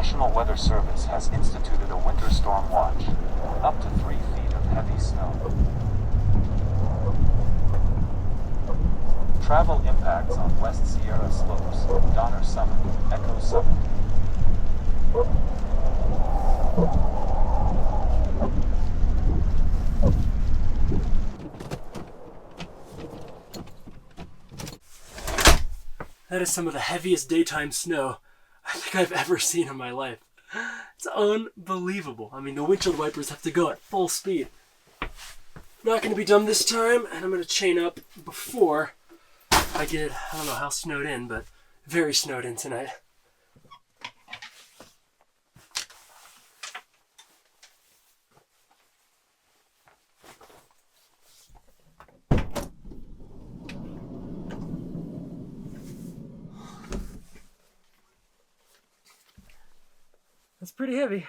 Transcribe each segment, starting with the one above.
National Weather Service has instituted a winter storm watch. Up to 3 feet of heavy snow. Travel impacts on West Sierra Slopes, Donner Summit, Echo Summit. That is some of the heaviest daytime snow I think I've ever seen in my life. It's unbelievable. I mean, the windshield wipers have to go at full speed. Not going to be done this time, and I'm going to chain up before I get, I don't know how snowed in, but very snowed in tonight. That's pretty heavy.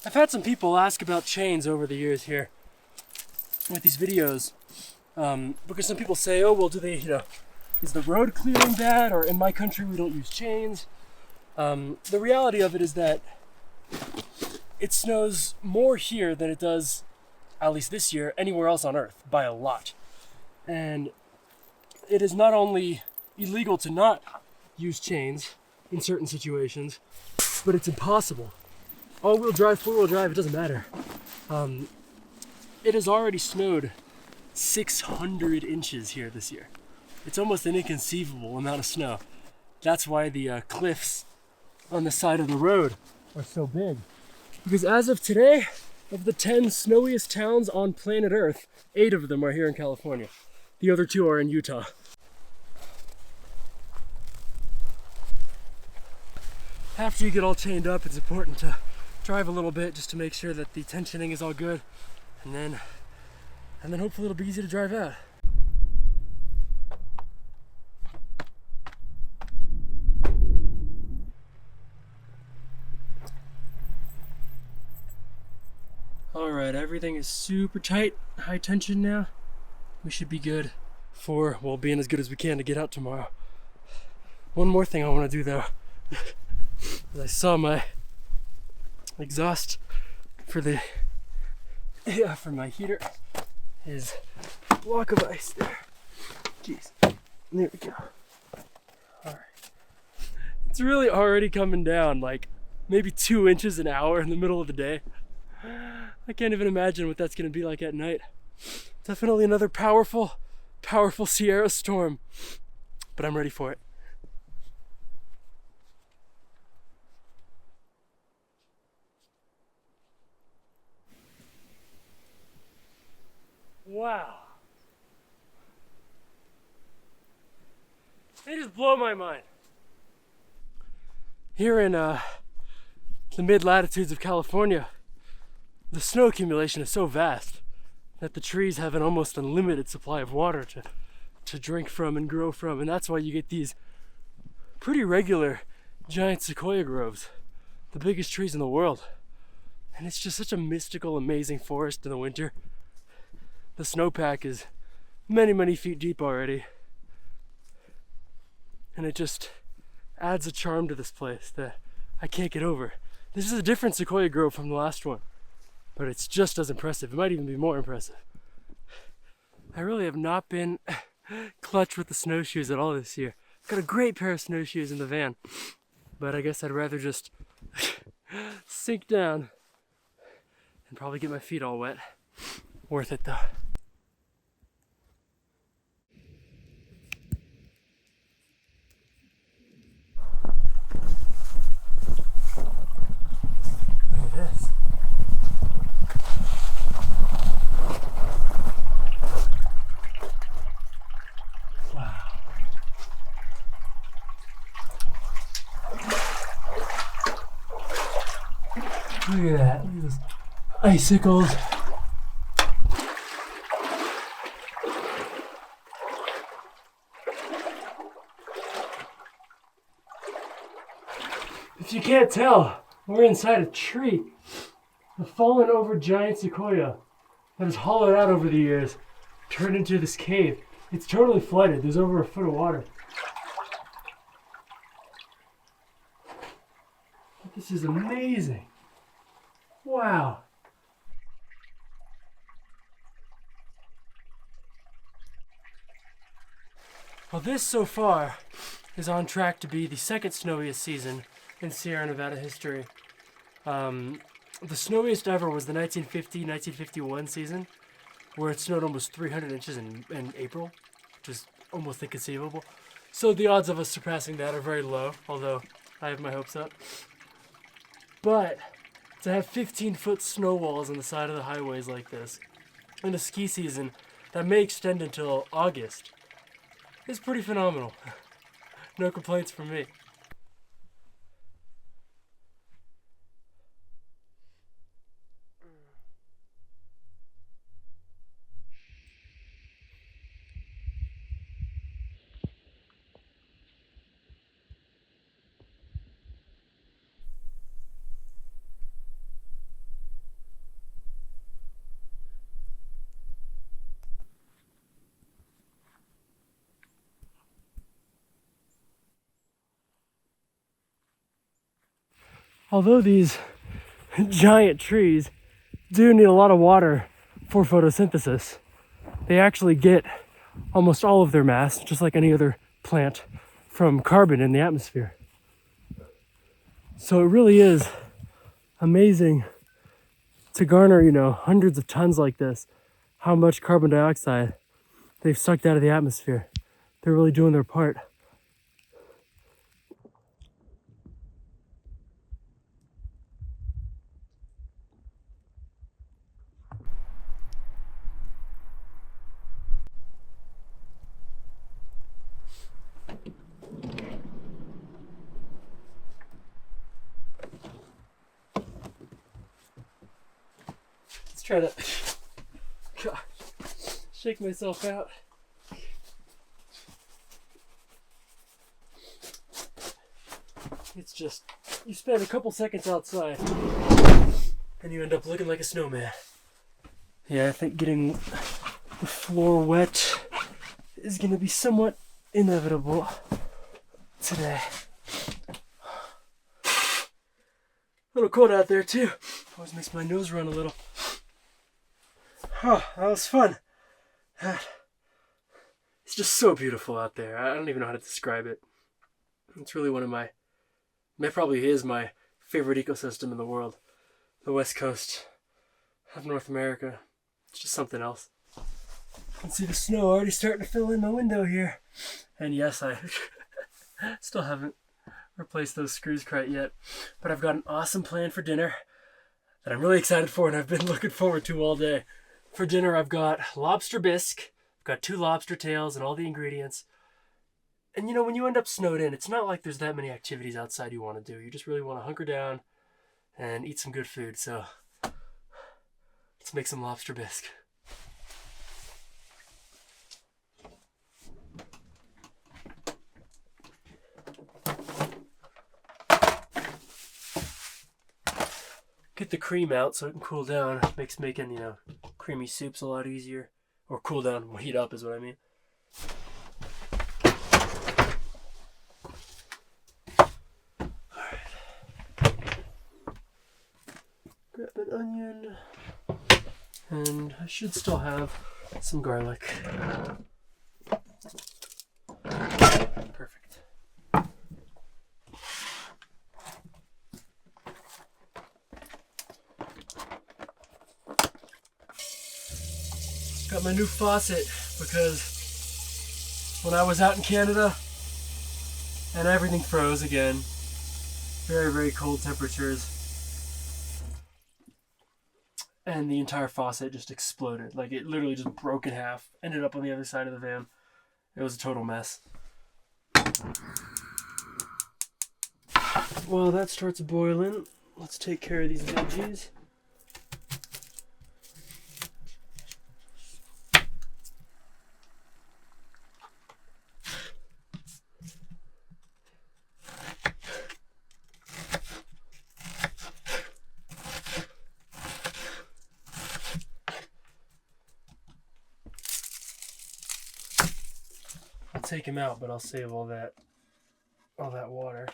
I've had some people ask about chains over the years here with these videos, because some people say, oh, well, do they, is the road clearing bad, or in my country we don't use chains? The reality of it is that it snows more here than it does, at least this year, anywhere else on Earth, by a lot. And it is not only illegal to not use chains in certain situations, but it's impossible. All-wheel drive, four-wheel drive, it doesn't matter. It has already snowed 600 inches here this year. It's almost an inconceivable amount of snow. That's why the cliffs on the side of the road are so big. Because as of today, of the 10 snowiest towns on planet Earth, 8 of them are here in California. The other 2 are in Utah. After you get all chained up, it's important to drive a little bit just to make sure that the tensioning is all good, and then hopefully it'll be easy to drive out. Alright, everything is super tight, high tension now. We should be good for, well, being as good as we can to get out tomorrow. One more thing I want to do though, is I saw my exhaust for my heater is a block of ice there. Jeez, there we go. Alright. It's really already coming down, like maybe 2 inches an hour in the middle of the day. I can't even imagine what that's going to be like at night. Definitely another powerful Sierra storm, but I'm ready for it. Wow. They just blow my mind. Here in the mid-latitudes of California, the snow accumulation is so vast that the trees have an almost unlimited supply of water to drink from and grow from, and that's why you get these pretty regular giant sequoia groves, the biggest trees in the world. And it's just such a mystical, amazing forest in the winter. The snowpack is many, many feet deep already, and it just adds a charm to this place that I can't get over. This is a different sequoia grove from the last one, but it's just as impressive. It might even be more impressive. I really have not been clutch with the snowshoes at all this year. I've got a great pair of snowshoes in the van, but I guess I'd rather just sink down and probably get my feet all wet. Worth it though. Look at this. Wow. Look at that. Look at those icicles. If you can't tell, we're inside a tree. The fallen over giant sequoia that has hollowed out over the years turned into this cave. It's totally flooded. There's over a foot of water. This is amazing. Wow. Well, this so far is on track to be the second snowiest season in Sierra Nevada history. The snowiest ever was the 1950-1951 season, where it snowed almost 300 inches in April, which is almost inconceivable. So the odds of us surpassing that are very low, although I have my hopes up. But to have 15-foot snow walls on the side of the highways like this, in a ski season that may extend until August, is pretty phenomenal. No complaints from me. Although these giant trees do need a lot of water for photosynthesis, they actually get almost all of their mass, just like any other plant, from carbon in the atmosphere. So it really is amazing to garner, hundreds of tons like this, how much carbon dioxide they've sucked out of the atmosphere. They're really doing their part. Let's try to shake myself out. It's just, you spend a couple seconds outside and you end up looking like a snowman. Yeah, I think getting the floor wet is going to be somewhat inevitable today. A little cold out there too. Always makes my nose run a little. Oh, that was fun. It's just so beautiful out there. I don't even know how to describe it. It's really it probably is my favorite ecosystem in the world. The west coast of North America. It's just something else. You can see the snow already starting to fill in my window here. And yes, I still haven't replaced those screws quite yet. But I've got an awesome plan for dinner that I'm really excited for and I've been looking forward to all day. For dinner, I've got lobster bisque. I've got 2 lobster tails and all the ingredients. And when you end up snowed in, it's not like there's that many activities outside you want to do. You just really want to hunker down and eat some good food. So let's make some lobster bisque. Get the cream out so it can cool down. It makes making, creamy soups a lot easier. Or cool down, heat up is what I mean. Grab an onion. And I should still have some garlic. Perfect. Got my new faucet because when I was out in Canada and everything froze again, very, very cold temperatures, and the entire faucet just exploded. Like it literally just broke in half, ended up on the other side of the van. It was a total mess. While that starts boiling, let's take care of these veggies. take him out, but I'll save all that water.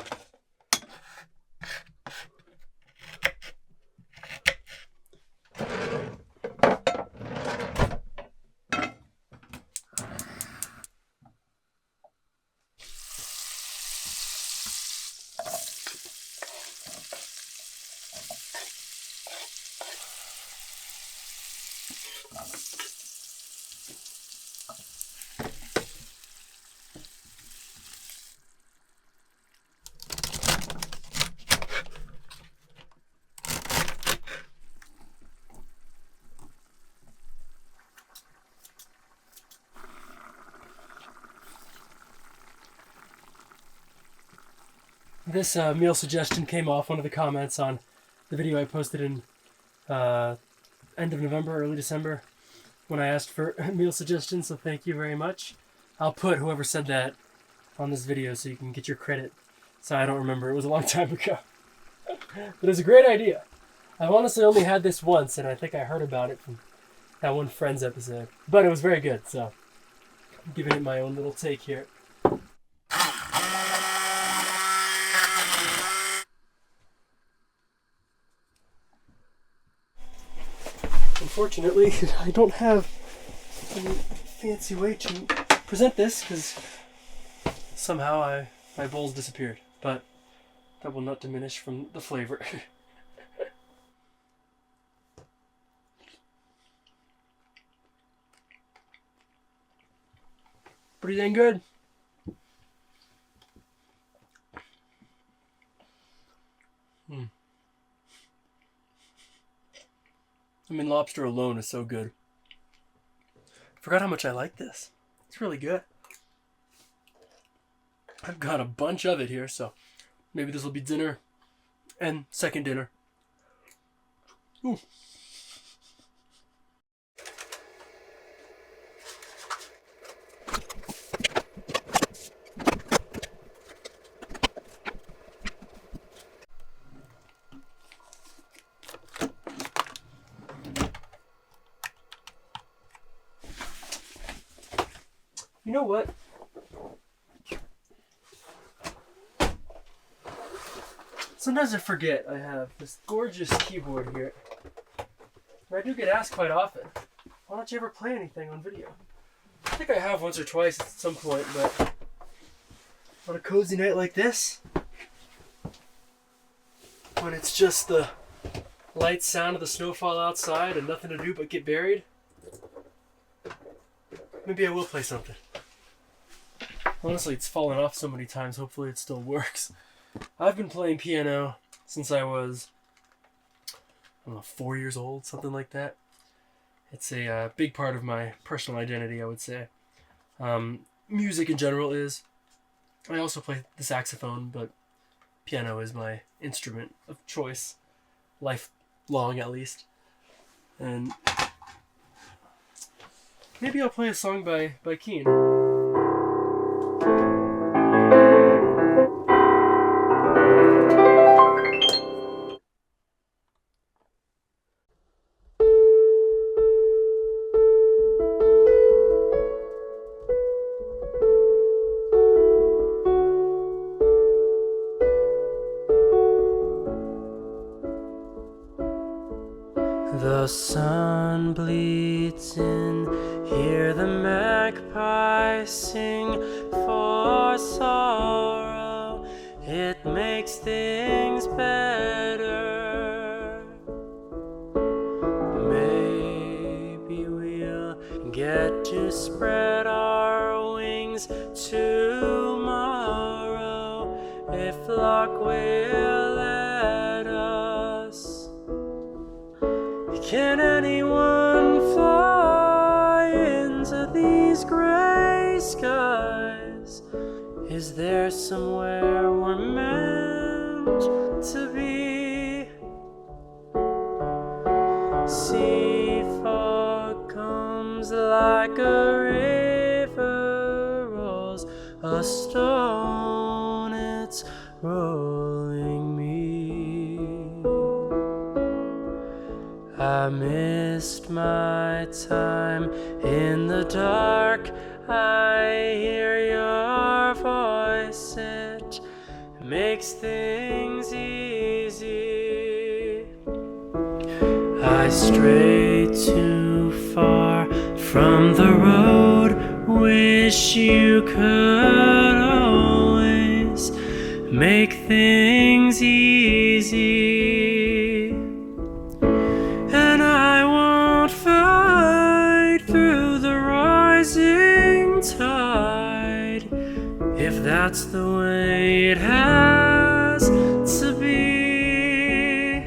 This meal suggestion came off one of the comments on the video I posted in end of November, early December, when I asked for meal suggestions, so thank you very much. I'll put whoever said that on this video so you can get your credit. So I don't remember, it was a long time ago. But it was a great idea. I've honestly only had this once, and I think I heard about it from that one Friends episode. But it was very good, so I'm giving it my own little take here. Unfortunately, I don't have any fancy way to present this because somehow my bowls disappeared, but that will not diminish from the flavor. Pretty dang good. I mean, lobster alone is so good. I forgot how much I like this. It's really good. I've got a bunch of it here, so maybe this will be dinner and second dinner. Ooh. You know what? Sometimes I forget I have this gorgeous keyboard here. And I do get asked quite often, why don't you ever play anything on video? I think I have once or twice at some point, but on a cozy night like this, when it's just the light sound of the snowfall outside and nothing to do but get buried, maybe I will play something. Honestly, it's fallen off so many times, hopefully it still works. I've been playing piano since I was, 4 years old, something like that. It's a big part of my personal identity, I would say. Music in general is. I also play the saxophone, but piano is my instrument of choice, lifelong at least. And maybe I'll play a song by Keen. The sun bleeds in, hear the magpie sing for sorrow, it makes things better. Maybe we'll get to spread our wings tomorrow, if luck will let us. Can anyone fly into these gray skies? Is there somewhere we're meant to be? Sea fog comes like a river rolls a stone, it's rolling me. I missed my time in the dark, I hear your voice, it makes things easy. I stray too far from the road, wish you could always make things easy. And I won't fight through the rising tide, if that's the way it has to be.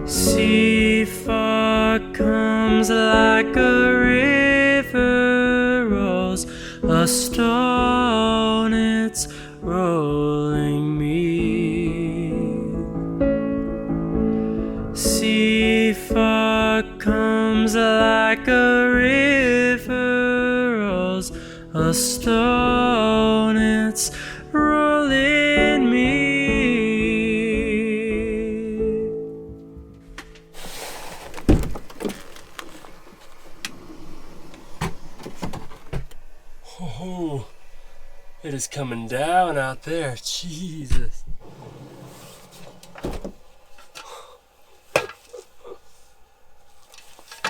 Sea fog comes like a river rolls a stone, it's rolling me. Sea fog comes like a river rolls a stone, it's rolling me. Oh, it is coming down out there. Jesus.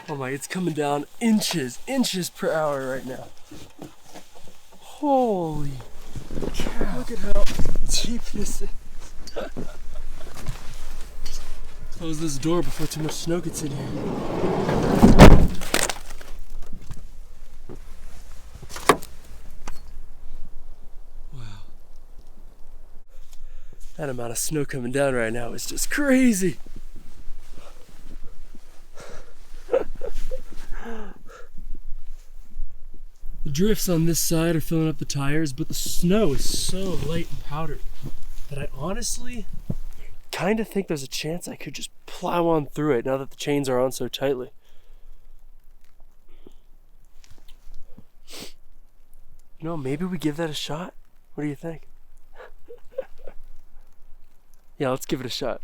Oh my, it's coming down inches per hour right now. Holy cow. Look at how deep this is. Close this door before too much snow gets in here. Wow. That amount of snow coming down right now is just crazy. The drifts on this side are filling up the tires, but the snow is so light and powdered that I honestly kind of think there's a chance I could just plow on through it now that the chains are on so tightly. You know, maybe we give that a shot? What do you think? Yeah, let's give it a shot.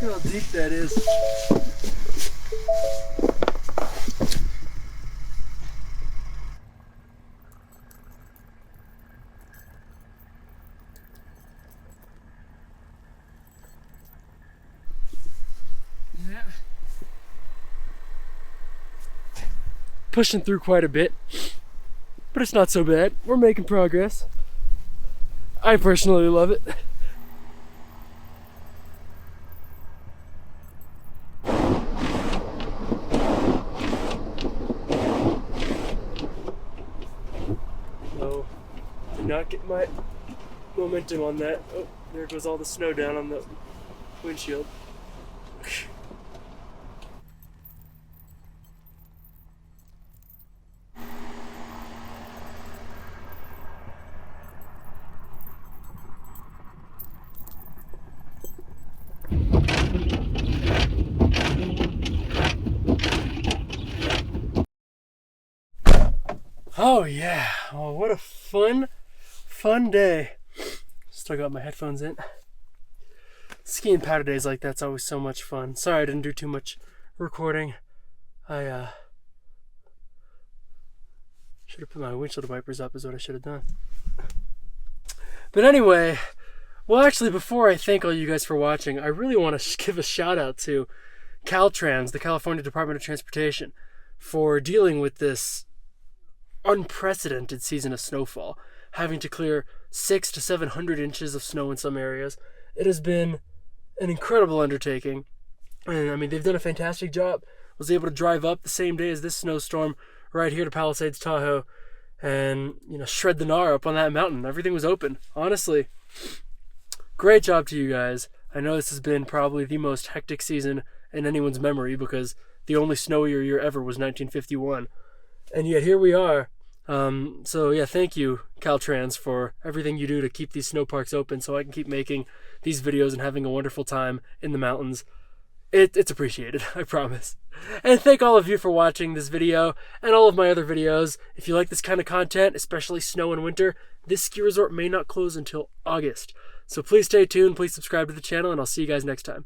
Look how deep that is. Yeah. Pushing through quite a bit, but it's not so bad. We're making progress. I personally love it. No, did not get my momentum on that. Oh, there goes all the snow down on the windshield. Oh yeah, oh what a fun day. Still got my headphones in. Skiing powder days like that's always so much fun. Sorry I didn't do too much recording. I should have put my windshield wipers up is what I should have done. But anyway, well actually before I thank all you guys for watching, I really want to give a shout out to Caltrans, the California Department of Transportation, for dealing with this unprecedented season of snowfall, having to clear 600 to 700 inches of snow in some areas. It has been an incredible undertaking, and I mean they've done a fantastic job. Was able to drive up the same day as this snowstorm right here to Palisades, Tahoe, and shred the gnar up on that mountain. Everything was open. Honestly, great job to you guys. I know this has been probably the most hectic season in anyone's memory because the only snowier year ever was 1951. And yet here we are. So yeah, thank you, Caltrans, for everything you do to keep these snow parks open so I can keep making these videos and having a wonderful time in the mountains. It's appreciated, I promise. And thank all of you for watching this video and all of my other videos. If you like this kind of content, especially snow and winter, this ski resort may not close until August. So please stay tuned, please subscribe to the channel, and I'll see you guys next time.